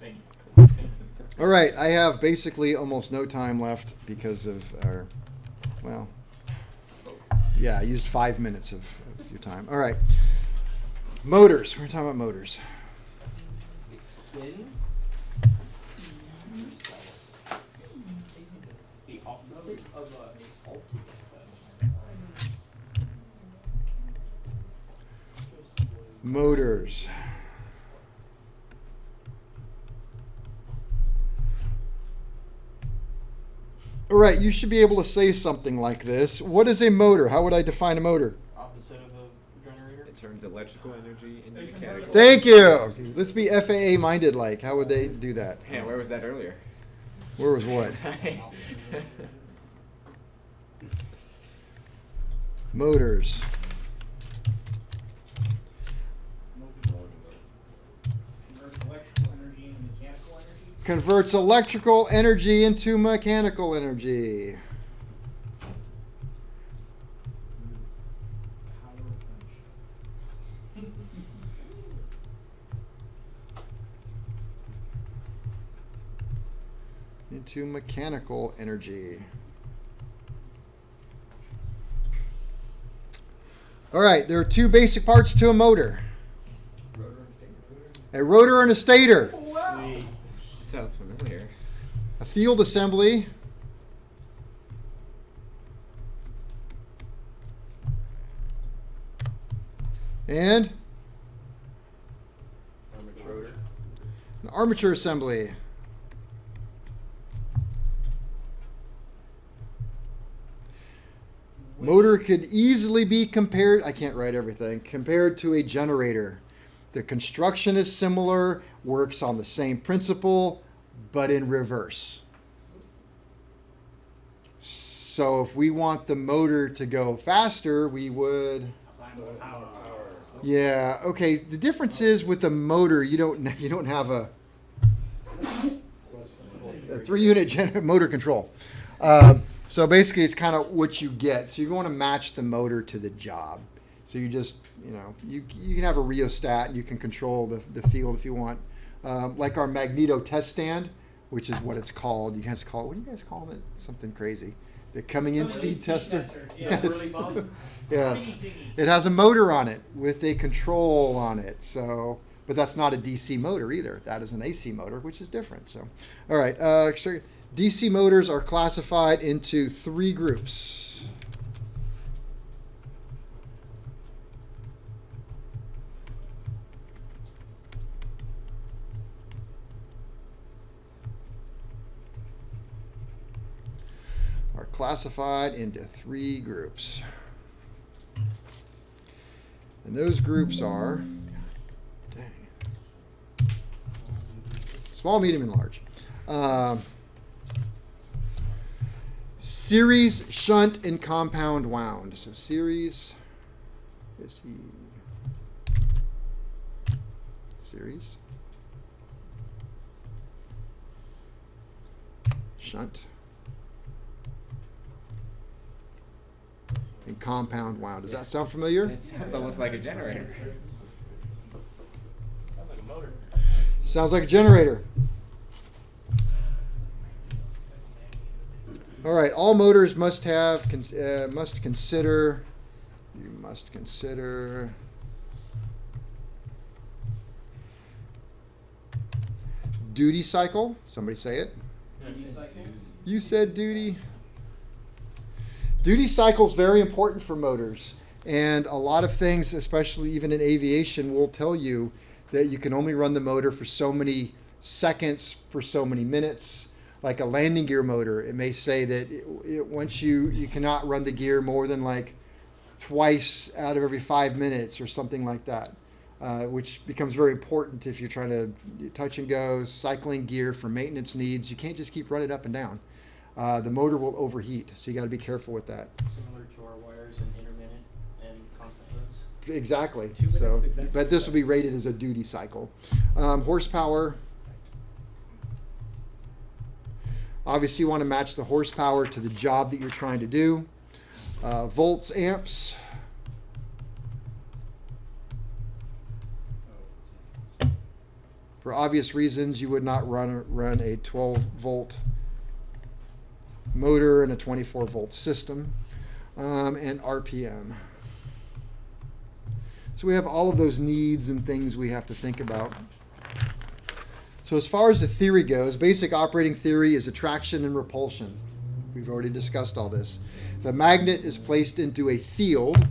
Thank you. All right, I have basically almost no time left because of our, well, yeah, I used 5 minutes of your time. All right, motors. We're going to talk about motors. Spin. The opposite of a alternator. Motors. All right, you should be able to say something like this. What is a motor? How would I define a motor? Opposite of a generator. It turns electrical energy into mechanical. Thank you. Let's be FAA minded like. How would they do that? Man, where was that earlier? Where was what? Motors. Converts electrical energy into mechanical energy. Into mechanical energy. All right, there are two basic parts to a motor. A rotor and a stator. Sweet. Sounds familiar. A field assembly. And an armature assembly. Motor could easily be compared, I can't write everything, compared to a generator. The construction is similar, works on the same principle, but in reverse. So if we want the motor to go faster, we would... Yeah, okay. The difference is with the motor, you don't have a 3-unit motor control. So basically, it's kind of what you get. So you're going to match the motor to the job. So you just, you can have a rheostat and you can control the field if you want. Like our magneto test stand, which is what it's called. You guys call it, what do you guys call it? Something crazy. The coming in speed tester. Yeah, really fun. Yes. It has a motor on it with a control on it. So, but that's not a DC motor either. That is an AC motor, which is different. So, all right. DC motors are classified into 3 groups. Are classified into 3 groups. And those groups are small, medium, and large. Series, shunt, and compound wound. So series, series, shunt, and compound wound. Does that sound familiar? It sounds almost like a generator. Sounds like a motor. Sounds like a generator. All right, all motors must consider duty cycle. Somebody say it. Duty cycle. You said duty. Duty cycle is very important for motors, and a lot of things, especially even in aviation, will tell you that you can only run the motor for so many seconds, for so many minutes. Like a landing gear motor, it may say that once you cannot run the gear more than like twice out of every 5 minutes or something like that, which becomes very important if you're trying to touch and go, cycling gear for maintenance needs. You can't just keep running up and down. The motor will overheat, so you got to be careful with that. Similar to our wires and intermittent and constant loads. Exactly. 2 minutes, So, exactly. but this will be rated as a duty cycle. Horsepower. Obviously, you want to match the horsepower to the job that you're trying to do. Volts, amps. For obvious reasons, you would not run a 12-volt motor in a 24-volt system. And RPM. So we have all of those needs and things we have to think about. So as far as the theory goes, basic operating theory is attraction and repulsion. We've already discussed all this. If a magnet is placed into a field,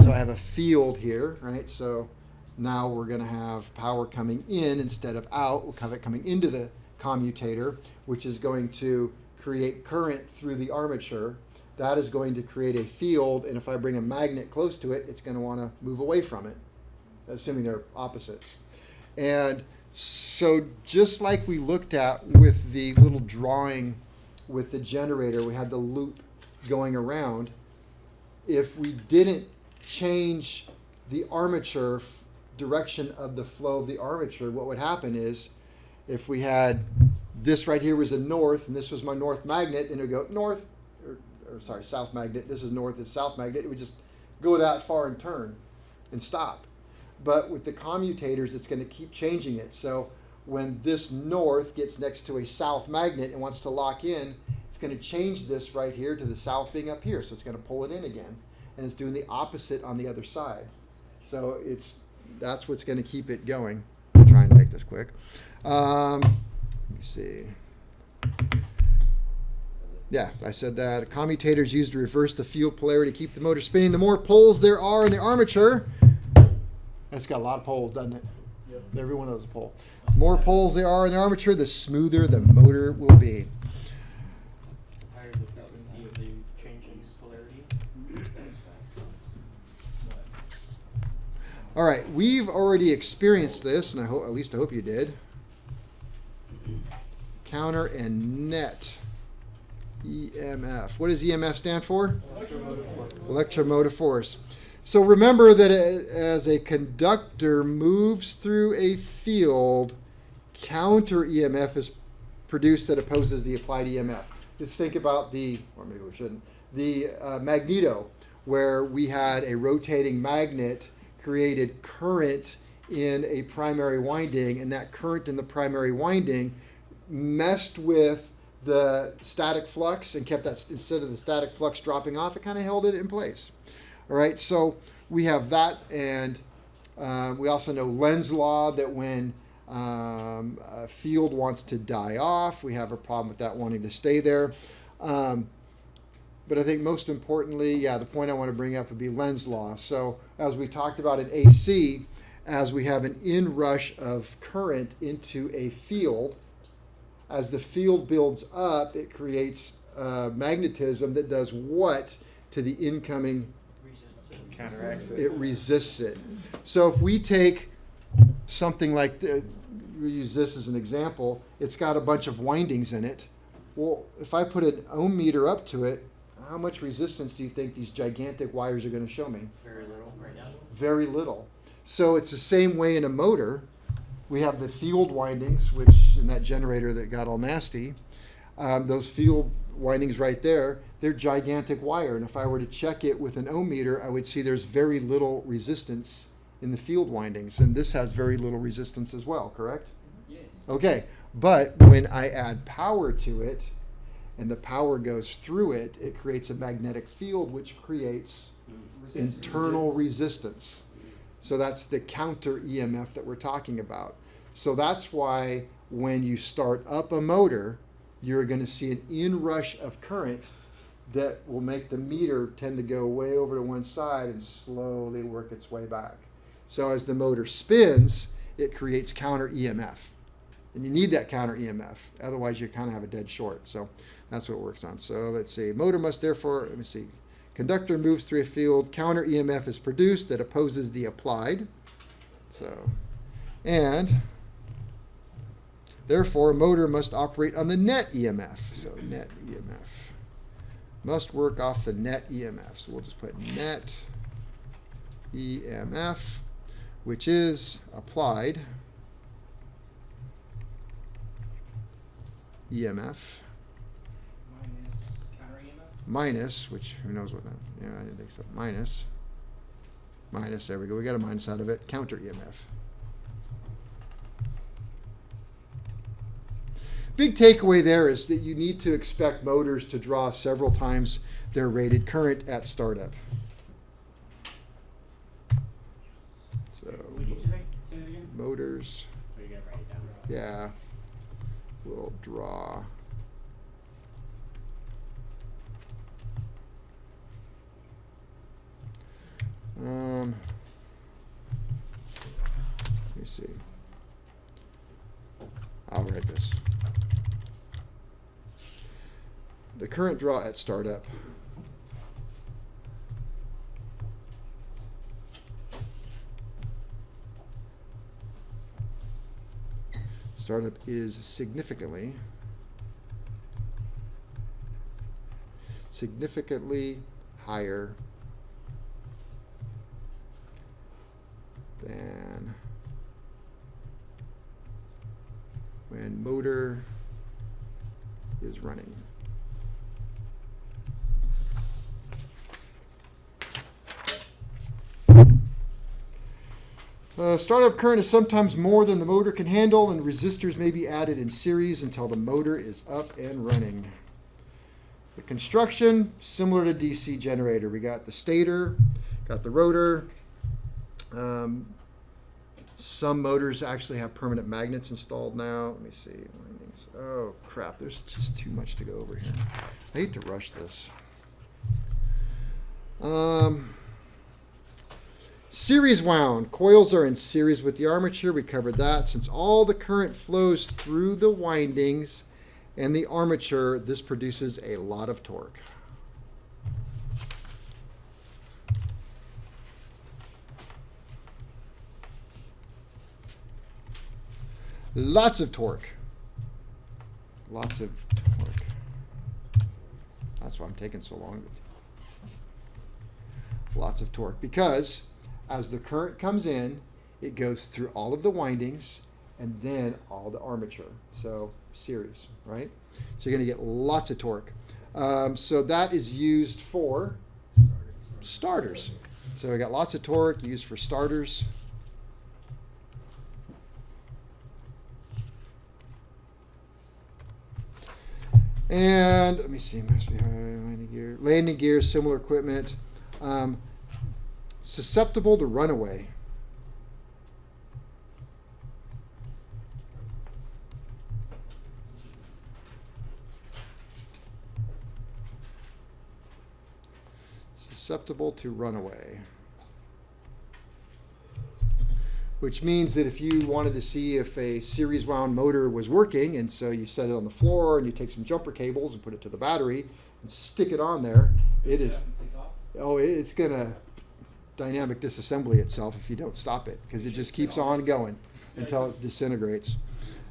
so I have a field here, right? So now we're going to have power coming in instead of out. We'll have it coming into the commutator, which is going to create current through the armature. That is going to create a field, and if I bring a magnet close to it, it's going to want to move away from it, assuming they're opposites. And so just like we looked at with the little drawing with the generator, we had the loop going around. If we didn't change the armature direction of the flow of the armature, what would happen is if we had this right here was a north, and this was my north magnet, then it would go north, or south magnet. This is north, it's south magnet. It would just go that far and turn and stop. But with the commutators, it's going to keep changing it. So when this north gets next to a south magnet and wants to lock in, it's going to change this right here to the south being up here. So it's going to pull it in again. And it's doing the opposite on the other side. So that's what's going to keep it going. I'm trying to make this quick. Let me see. Yeah, I said that. A commutator is used to reverse the field polarity to keep the motor spinning. The more poles there are in the armature, that's got a lot of poles, doesn't it? Yep. Every one of those is a pole. The more poles there are in the armature, the smoother the motor will be. Higher the frequency of the changing polarity. All right, we've already experienced this, and at least I hope you did. Counter and net. EMF. What does EMF stand for? Electromotive force. So remember that as a conductor moves through a field, counter EMF is produced that opposes the applied EMF. Let's think about or maybe we shouldn't, the magneto, where we had a rotating magnet created current in a primary winding, and that current in the primary winding messed with the static flux and kept that, instead of the static flux dropping off, it kind of held it in place. All right, so we have that, and we also know Lenz's law, that when a field wants to die off, we have a problem with that wanting to stay there. But I think most importantly, the point I want to bring up would be Lenz's law. So as we talked about in AC, as we have an inrush of current into a field, as the field builds up, it creates magnetism that does what to the incoming? Counteracts it. It resists it. So if we take something like we use this as an example, it's got a bunch of windings in it. Well, if I put an ohm meter up to it, how much resistance do you think these gigantic wires are going to show me? Very little right now. Very little. So it's the same way in a motor. We have the field windings, which in that generator that got all nasty, those field windings right there, they're gigantic wire. And if I were to check it with an ohm meter, I would see there's very little resistance in the field windings. And this has very little resistance as well, correct? Yes. Okay, but when I add power to it and the power goes through it, it creates a magnetic field which creates internal resistance. So that's the counter EMF that we're talking about. So that's why when you start up a motor, you're going to see an inrush of current that will make the meter tend to go way over to one side and slowly work its way back. So as the motor spins, it creates counter EMF. And you need that counter EMF. Otherwise, you kind of have a dead short. So that's what it works on. So let's see. Motor must therefore, let me see. Conductor moves through a field. Counter EMF is produced that opposes the applied. So, and therefore, a motor must operate on the net EMF. So net EMF must work off the net EMF. So we'll just put net EMF, which is applied EMF Minus counter EMF. minus, which who knows what that, yeah, I didn't think so, minus, there we go, we got a minus out of it, counter EMF. Big takeaway there is that you need to expect motors to draw several times their rated current at startup. So What did you say? Say that again? motors, Oh, you gotta write it down. yeah, will draw let me see. I'll write this. The current draw at startup is significantly higher than when motor is running. Startup current is sometimes more than the motor can handle, and resistors may be added in series until the motor is up and running. The construction, similar to DC generator. We got the stator, got the rotor. Some motors actually have permanent magnets installed now. Let me see. Windings. Oh, crap. There's just too much to go over here. I hate to rush this. Series wound. Coils are in series with the armature. We covered that. Since all the current flows through the windings and the armature, this produces a lot of torque. Lots of torque. Lots of torque. That's why I'm taking so long. Lots of torque. Because as the current comes in, it goes through all of the windings and then all the armature. So series, right? So you're going to get lots of torque. So that is used for starters. So we got lots of torque used for starters. And let me see, landing gear, similar equipment, susceptible to runaway. Susceptible to runaway. Which means that if you wanted to see if a series wound motor was working, and so you set it on the floor and you take some jumper cables and put it to the battery and stick it on there, it's going to dynamic disassembly itself if you don't stop it, because it just keeps on going until it disintegrates.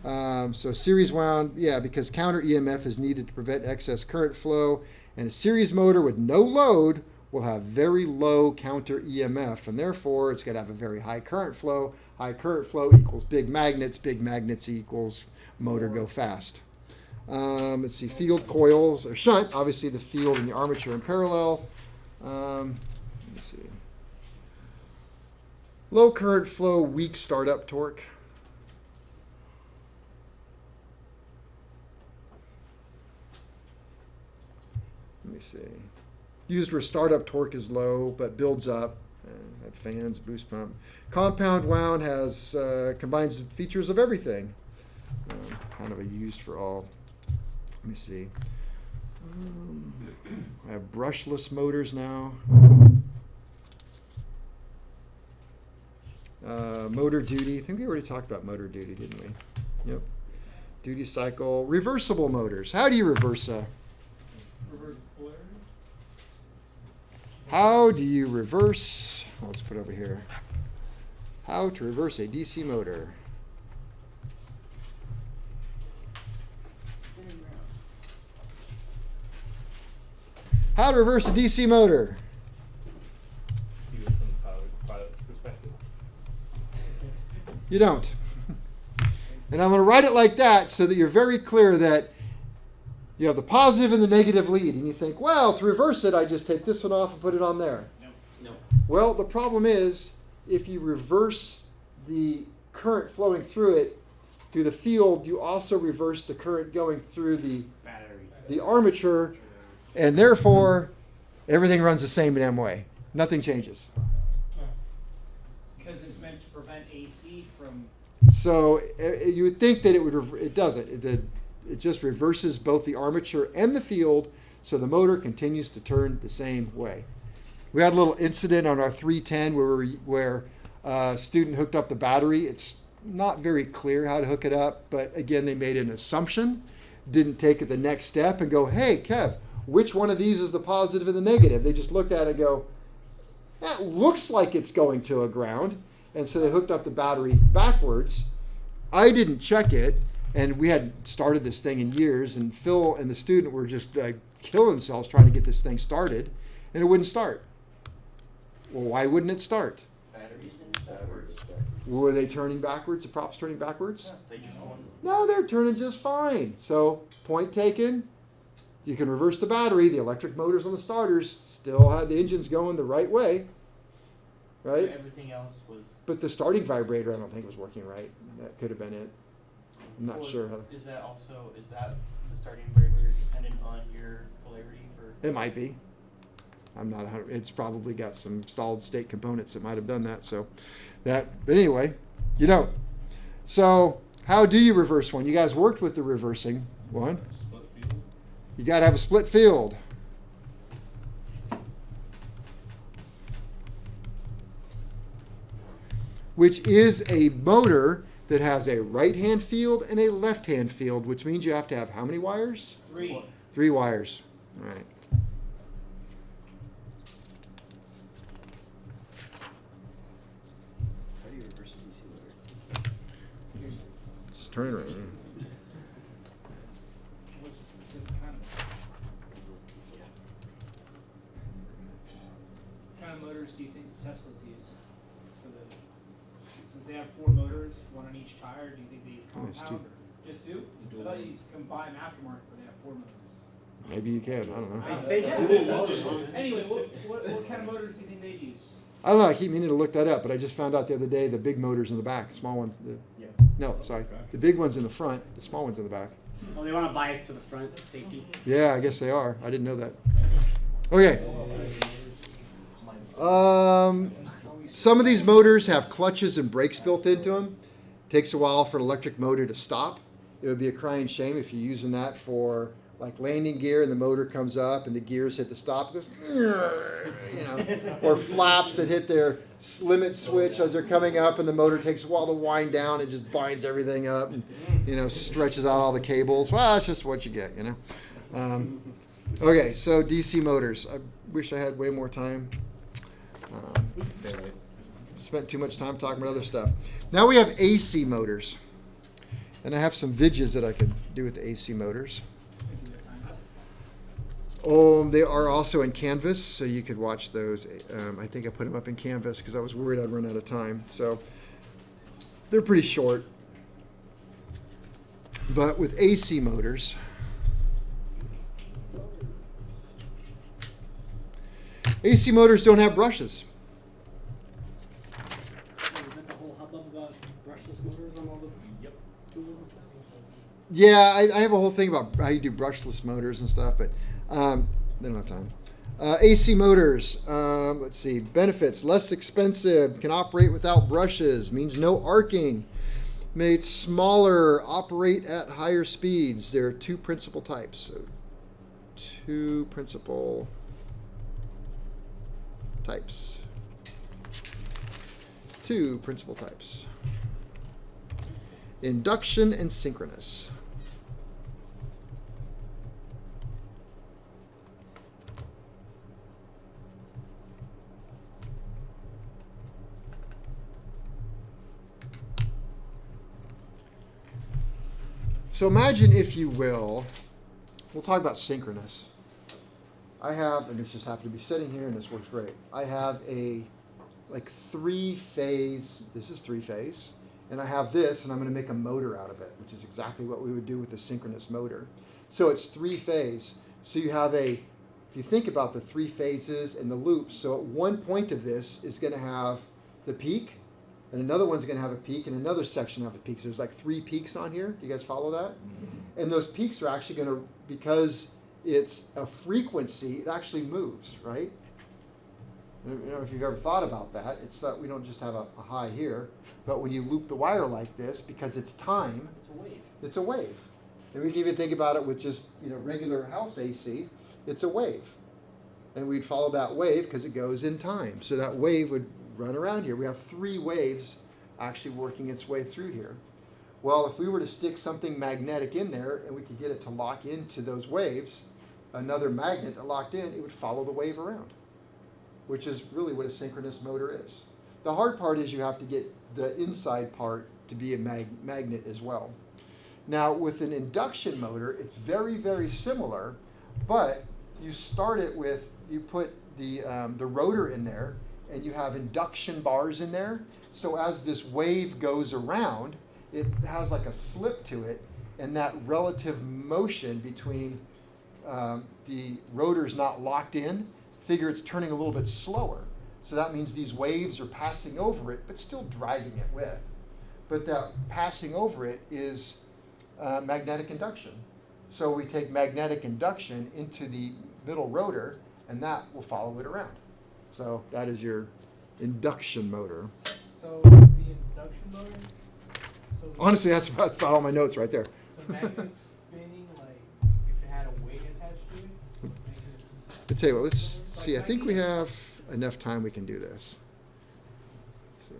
So series wound, yeah, because counter EMF is needed to prevent excess current flow, and a series motor with no load will have very low counter EMF, and therefore it's going to have a very high current flow. High current flow equals big magnets equals motor go fast. Let's see, field coils or shunt, obviously the field and the armature in parallel. Let me see. Low current flow, weak startup torque. Let me see. Used where startup torque is low, but builds up. Have fans, boost pump. Compound wound has combines features of everything. Kind of a used for all. Let me see. I have brushless motors now. Motor duty. I think we already talked about motor duty, didn't we? Yep. Duty cycle. Reversible motors. How do you reverse a? How do you reverse? Let's put it over here. How to reverse a DC motor. How to reverse a DC motor. You don't. And I'm going to write it like that so that you're very clear that you have the positive and the negative lead. And you think, well, to reverse it, I just take this one off and put it on there. No. Well, the problem is if you reverse the current flowing through it, through the field, you also reverse the current going through Battery. the armature, and therefore everything runs the same damn way. Nothing changes. Because it's meant to prevent AC from. So you would think that it doesn't. It just reverses both the armature and the field, so the motor continues to turn the same way. We had a little incident on our 310 where a student hooked up the battery. It's not very clear how to hook it up, but again, they made an assumption, didn't take it the next step and go, hey, Kev, which one of these is the positive and the negative? They just looked at it and go, that looks like it's going to a ground. And so they hooked up the battery backwards. I didn't check it, and we hadn't started this thing in years, and Phil and the student were just killing themselves trying to get this thing started, and it wouldn't start. Well, why wouldn't it start? Batteries and backwards. Were they turning backwards? The props turning backwards? Yeah, they just want. No, they're turning just fine. So, point taken. You can reverse the battery. The electric motors on the starters still had the engines going the right way, right? Everything else was. But the starting vibrator, I don't think was working right. That could have been it. I'm not Or sure. Is that the starting vibrator dependent on your polarity for? It might be. I'm not. It's probably got some solid state components that might have done that. So, but anyway, you know. So, how do you reverse one? You guys worked with the reversing one. Split field. You got to have a split field. Which is a motor that has a right-hand field and a left-hand field, which means you have to have how many wires? 3. 3 wires. All right. How do you reverse a DC motor? Just turn it around. What's the specific kind of? What kind of motors do you think Teslas use for the? Since they have 4 motors, one on each tire, do you think they use Oh, it's compound? Or just 2? I thought you combine aftermarket where they have 4 motors. Maybe you can. I don't know. I think dual motors. Anyway, what kind of motors do you think they use? I don't know. I keep meaning to look that up, but I just found out the other day the big motors in the back, the small ones. No, sorry. The big ones in the front, the small ones in the back. Well, they want to bias to the front, safety. Yeah, I guess they are. I didn't know that. Okay. Some of these motors have clutches and brakes built into them. Takes a while for an electric motor to stop. It would be a crying shame if you're using that for like landing gear and the motor comes up and the gears hit the stop. It goes, you know, or flaps that hit their limit switch as they're coming up and the motor takes a while to wind down. It just binds everything up and, you know, stretches out all the cables. Well, that's just what you get, you know. Okay, so DC motors. I wish I had way more time. We can stay late. Spent too much time talking about other stuff. Now we have AC motors. And I have some vidges that I could do with the AC motors. They are also in Canvas, so you could watch those. I think I put them up in Canvas because I was worried I'd run out of time. So they're pretty short. But with AC motors, AC motors don't have brushes. Is that the whole hubbub about brushless motors on all the tools and stuff? Yeah, I have a whole thing about how you do brushless motors and stuff, but they don't have time. AC motors, let's see, benefits, less expensive, can operate without brushes, means no arcing, made smaller, operate at higher speeds. There are 2 principal types. So 2 principal types. 2 principal types. Induction and synchronous. So imagine, if you will, we'll talk about synchronous. I have, and this just happened to be sitting here, and this works great. I have a like 3-phase, this is 3-phase, and I have this, and I'm going to make a motor out of it, which is exactly what we would do with a synchronous motor. So it's 3-phase. So you have if you think about the 3 phases and the loops, so at one point of this is going to have the peak, and another one's going to have a peak, and another section have a peak. So there's like 3 peaks on here. Do you guys follow that? And those peaks are actually going to, because it's a frequency, it actually moves, right? I don't know if you've ever thought about that. It's that we don't just have a high here, but when you loop the wire like this, because it's time, It's a wave. it's a wave. And we can even think about it with just regular house AC. It's a wave, and we'd follow that wave because it goes in time. So that wave would run around here. We have 3 waves actually working its way through here. Well, if we were to stick something magnetic in there and we could get it to lock into those waves, another magnet that locked in, it would follow the wave around, which is really what a synchronous motor is. The hard part is you have to get the inside part to be a magnet as well. Now, with an induction motor, it's very, very similar, but you start it with, you put the rotor in there, and you have induction bars in there. So as this wave goes around, it has like a slip to it, and that relative motion between the rotor's not locked in, figure it's turning a little bit slower. So that means these waves are passing over it, but still dragging it with. But that passing over it is magnetic induction. So we take magnetic induction into the middle rotor, and that will follow it around. So that is your induction motor. So the induction motor, so Honestly, that's about all my notes right there. the magnet's spinning like if it had a weight attached to it. So it makes I'll tell you what, let's see. I think we have enough time we can do this. Let's see.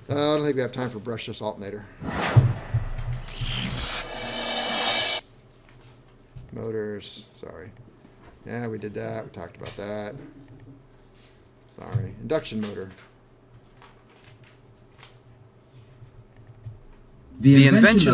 I don't think we have time for brushless alternator. Motors, sorry. Yeah, we did that. We talked about that. Sorry. Induction motor. The invention